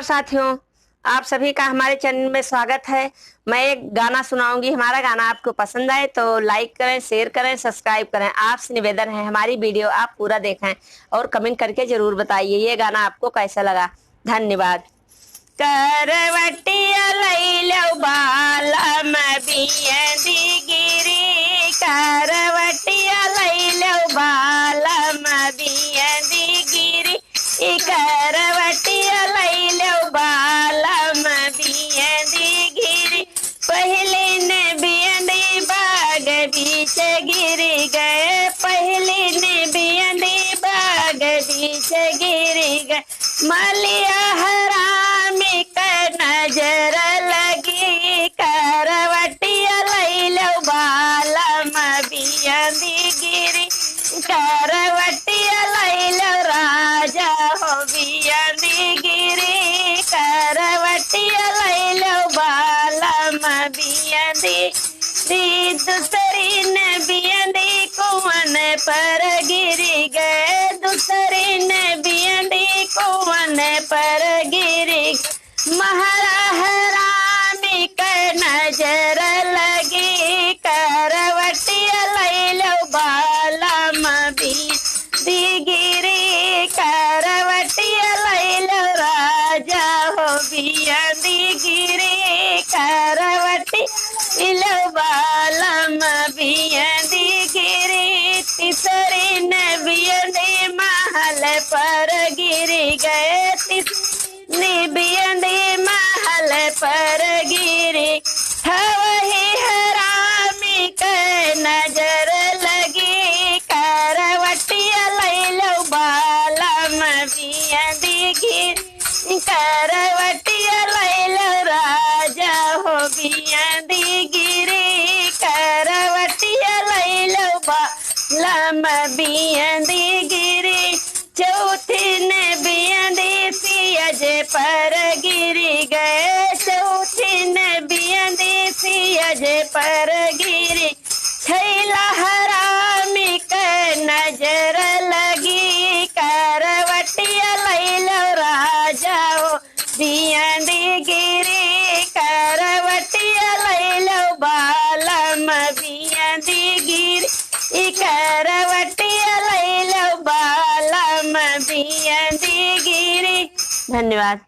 साथियों, आप सभी का हमारे चैनल में स्वागत है। मैं एक गाना सुनाऊंगी। हमारा गाना आपको पसंद आए तो लाइक करें, शेयर करें, सब्सक्राइब करें। आपसे निवेदन है हमारी वीडियो आप पूरा देखें और कमेंट करके जरूर बताइए ये गाना आपको कैसा लगा। धन्यवाद। करवटिया लैलो बालम बियंदी गिरी, करवटिया लैलो बालम बियंदी गिरी, करवटिया लैलो बालम बियंदी गिरी। पहले ने बियंदी बाग बीच गिर गए, पहले ने बियंदी बाग बीच गिर गए। मलिया हरामी का नजर लगी, करवटिया लैलो बालम बियंदी गिरी, करवटिया लैलो राजा हो बियंदी गिरी, करवटिया लैलो बालम बियंदी। दूसरी ने बियंदी कुवन पर गिर गए, दूसरी ने बियंदी कुवन पर गिर। महरा हरामी का नजर लगी, करवटिया लैलो बालम बियंदी गिरी, करवटिया लैलो राजा हो बियंदी गिरी, करवटिया लैलो बालम बियंदी गिरी। तीसरी ने बियंदी महल पर गिर गए, तीसरी बियंदी महल पर गिरी। वही हरामी के नजर लगी, करवटिया लैलो बालम बियंदी गिरी, करवटिया लैलो राजा हो बियंदी गिरी, करवटिया लैलो बालम बियंदी गिरी। चौथी ने बियंदी सियज पर गिर गए, चौथी ने बियंदी सियज पर गिरी। छैला हरामी का नजर लगी, करवटिया लैलो राजा हो बियंदी गिरी, करवटिया लैलो बालम बियंदी गिरी, करवटिया लैलो बालम बियंदी गिरी। धन्यवाद।